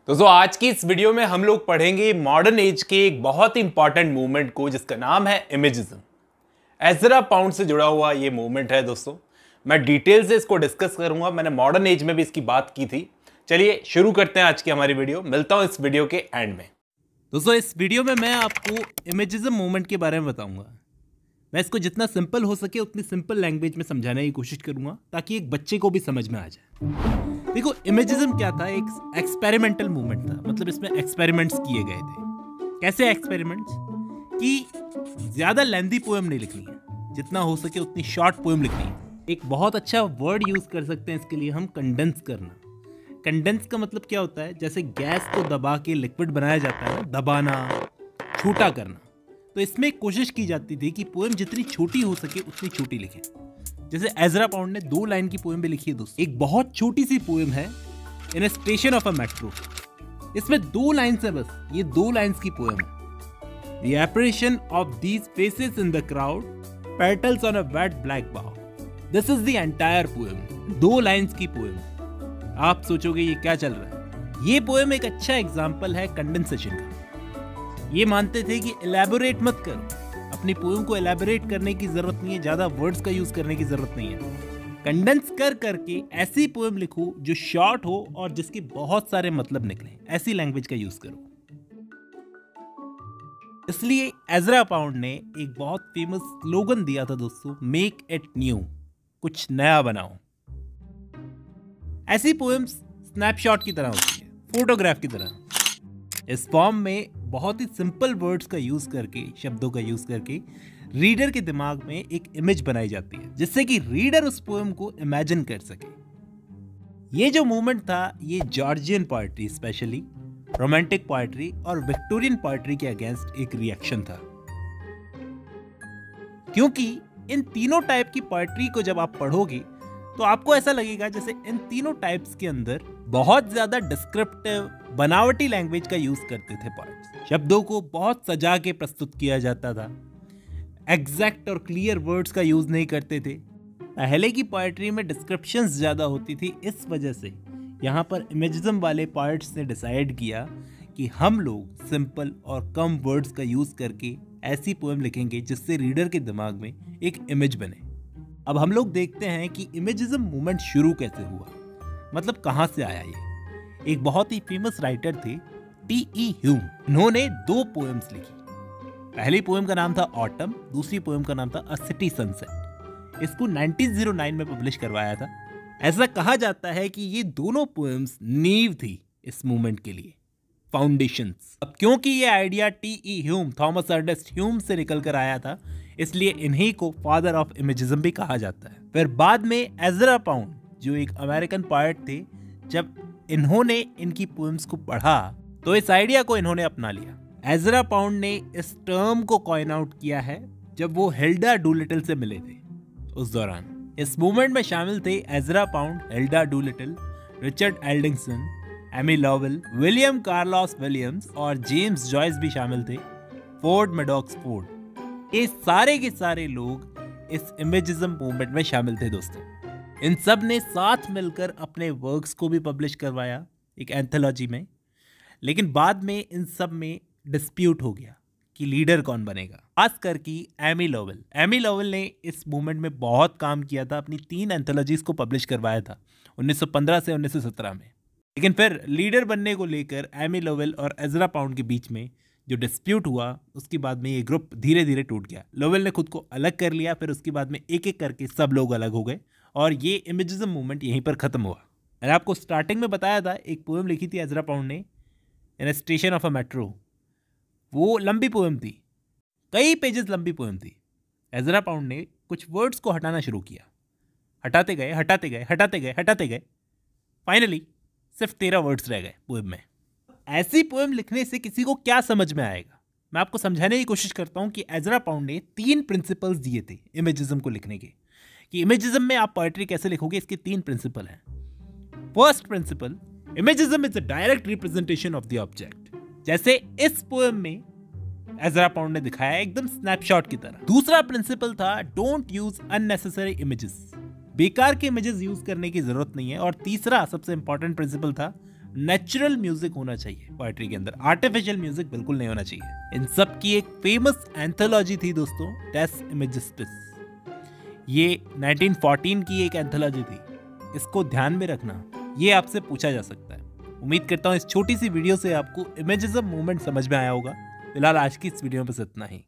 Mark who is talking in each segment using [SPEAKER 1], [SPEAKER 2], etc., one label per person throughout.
[SPEAKER 1] दोस्तों आज की इस वीडियो में हम लोग पढ़ेंगे मॉडर्न एज के एक बहुत ही इंपॉर्टेंट मूवमेंट को जिसका नाम है इमेजिज्म। एज़रा पाउंड से जुड़ा हुआ ये मूवमेंट है दोस्तों। मैं डिटेल से इसको डिस्कस करूंगा, मैंने मॉडर्न एज में भी इसकी बात की थी। चलिए शुरू करते हैं आज की हमारी वीडियो। मिलता हूं इस वीडियो के एंड में।
[SPEAKER 2] दोस्तों इस वीडियो में मैं आपको इमेजिज्म मूवमेंट के बारे में बताऊंगा। मैं इसको जितना सिंपल हो सके उतनी सिंपल लैंग्वेज में समझाने की कोशिश करूंगा ताकि एक बच्चे को भी समझ में आ जाए। देखो इमेजिज्म क्या था, एक एक्सपेरिमेंटल मूवमेंट था। मतलब इसमें एक्सपेरिमेंट्स किए गए थे। कैसे एक्सपेरिमेंट्स कि ज़्यादा लेंथी पोएम नहीं लिखनी है, जितना हो सके उतनी शॉर्ट पोएम लिखनी है। एक बहुत अच्छा वर्ड यूज़ कर सकते हैं इसके लिए हम, कंडेंस करना। कंडेंस का मतलब क्या होता है, जैसे गैस को दबा के लिक्विड बनाया जाता है, दबाना, छोटा करना। तो इसमें कोशिश की जाती थी कि पोएम जितनी छोटी हो सके उतनी छोटी लिखें। जैसे एज़रा पाउंड ने 2 लाइन की पोएम भी लिखी है दोस्तों। एक बहुत छोटी सी पोएम है इन अ स्टेशन ऑफ अ मेट्रो। इसमें 2 लाइन्स है बस, ये 2 लाइन्स की पोएम है। The apparition of these faces in the crowd, petals on a wet black bough. This is the entire poem. 2 lines की पोएम। आप सोचोगे ये क्या चल रहा है। ये पोएम एक अच्छा एग्जाम्पल है कंडेंसेशन का। ये मानते थे कि एलैबोरेट मत करो, अपनी पोएम को एलैबोरेट करने की जरूरत नहीं है, ज्यादा वर्ड्स का यूज करने की जरूरत नहीं है। कंडेंस कर करके ऐसी पोएम लिखो जो शॉर्ट हो और जिसके बहुत सारे मतलब निकले, ऐसी लैंग्वेज का यूज करो। इसलिए एज़रा पाउंड ने एक बहुत फेमस स्लोगन दिया था दोस्तों, मेक इट न्यू, कुछ नया बनाओ। ऐसी पोएम्स स्नैपशॉट की तरह होती है, फोटोग्राफ की तरह। इस फॉर्म में बहुत ही सिंपल वर्ड्स का यूज करके, शब्दों का यूज करके रीडर के दिमाग में एक इमेज बनाई जाती है, जिससे कि रीडर उस पोएम को इमेजिन कर सके। ये जो मूवमेंट था, ये Georgian poetry, specially romantic poetry और विक्टोरियन पोएट्री के अगेंस्ट एक रिएक्शन था। क्योंकि इन तीनों टाइप की पोएट्री को जब आप पढ़ोगे तो आपको ऐसा लगेगा जैसे इन तीनों टाइप्स के अंदर बहुत ज्यादा डिस्क्रिप्टिव, बनावटी लैंग्वेज का यूज करते थे पोएट्स। शब्दों को बहुत सजा के प्रस्तुत किया जाता था, एग्जैक्ट और क्लियर वर्ड्स का यूज नहीं करते थे। पहले की पोएट्री में डिस्क्रिप्शंस ज्यादा होती थी। इस वजह से यहाँ पर इमेजिज्म वाले पोएट्स ने डिसाइड किया कि हम लोग सिंपल और कम वर्ड्स का यूज करके ऐसी पोएम लिखेंगे जिससे रीडर के दिमाग में एक इमेज बने। अब हम लोग देखते हैं कि इमेजिज्म मूवमेंट शुरू कैसे हुआ, मतलब कहाँ से आया ये। एक बहुत ही फेमस राइटर थे टी.ई. ह्यूम। इन्होंने 2 पोएम्स लिखी। पहली पोएम का नाम था ऑटम, दूसरी पोएम का नाम था अ सिटी सनसेट। इसको 1909 में पब्लिश करवाया था। ऐसा कहा जाता है कि ये दोनों पोएम्स नींव थी इस मूवमेंट के लिए, फाउंडेशंस। अब क्योंकि ये idea T E. Hulme, Thomas Ernest Hulme से निकल कर आया था, इसलिए इन्हीं को फादर ऑफ इमेजिज्म भी कहा जाता है। फिर बाद में एज़रा पाउंड, जो एक अमेरिकन पोएट थे, जब इन्होंने इनकी पोएम्स को पढ़ा तो इस आइडिया को इन्होंने अपना लिया। एज़रा पाउंड ने इस टर्म को कॉइन आउट किया है जब वो हिल्डा डूलिटल से मिले थे उस दौरान। इस मूवमेंट में शामिल थे Ezra Pound, Hilda Doolittle, Richard Aldington, Amy Lowell, William Carlos Williams और जेम्स जॉयस भी शामिल थे, फोर्ड मैडॉक्स फोर्ड। ये सारे के सारे लोग इस इमेजिज्म मूवमेंट में शामिल थे दोस्तों। इन सब ने साथ मिलकर अपने वर्क्स को भी पब्लिश करवाया एक एंथोलॉजी में। लेकिन बाद में इन सब में डिस्प्यूट हो गया कि लीडर कौन बनेगा। खास करके एमी लॉवेल ने इस मूवमेंट में बहुत काम किया था, अपनी 3 एंथोलॉजीज को पब्लिश करवाया था 1915 से 1917 में। लेकिन फिर लीडर बनने को लेकर एमी लॉवेल और एज़रा पाउंड के बीच में जो डिस्प्यूट हुआ, उसके बाद में ये ग्रुप धीरे धीरे टूट गया। लॉवेल ने खुद को अलग कर लिया, फिर उसके बाद में एक एक करके सब लोग अलग हो गए और ये इमेजिज्म मूवमेंट यहीं पर खत्म हुआ। मैंने आपको स्टार्टिंग में बताया था, एक पोएम लिखी थी एज़रा पाउंड ने, इन अ स्टेशन ऑफ अ मेट्रो। वो लंबी पोएम थी, कई पेजेस लंबी पोएम थी। एज़रा पाउंड ने कुछ वर्ड्स को हटाना शुरू किया, हटाते गए, फाइनली सिर्फ 13 वर्ड्स रह गए पोएम में। ऐसी पोएम लिखने से किसी को क्या समझ में आएगा। मैं आपको समझाने की कोशिश करता हूँ कि एज़रा पाउंड ने 3 प्रिंसिपल्स दिए थे इमेजिज्म को लिखने के, कि इमेजिज्म में आप पोएट्री कैसे लिखोगे। इसके 3 प्रिंसिपल हैं। First principle, imagism is a direct representation of the object. जैसे इस पोएम में एज़रा पाउंड ने दिखाया, एकदम स्नैपशॉट की तरह। दूसरा प्रिंसिपल था, डोंट यूज अननेसेसरी इमेजेस, बेकार के इमेजेस यूज करने की जरूरत नहीं है। और तीसरा सबसे इंपॉर्टेंट प्रिंसिपल था, नेचुरल म्यूजिक होना चाहिए पोएट्री के अंदर, आर्टिफिशियल म्यूजिक बिल्कुल नहीं होना चाहिए। इन सब की एक फेमस एंथोलॉजी थी दोस्तों, डेस इमेजिस्टिस। ये 1914 की एक एंथोलॉजी थी, इसको ध्यान में रखना, ये आपसे पूछा जा सकता है। उम्मीद करता हूँ इस छोटी सी वीडियो से आपको इमेजिज्म मूवमेंट समझ में आया होगा। फिलहाल आज की इस वीडियो में बस इतना ही।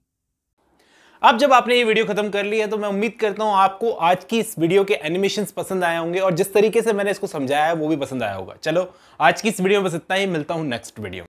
[SPEAKER 1] अब जब आपने ये वीडियो खत्म कर ली है तो मैं उम्मीद करता हूं आपको आज की इस वीडियो के एनिमेशंस पसंद आए होंगे और जिस तरीके से मैंने इसको समझाया है वो भी पसंद आया होगा। चलो आज की इस वीडियो में बस इतना ही, मिलता हूं नेक्स्ट वीडियो में।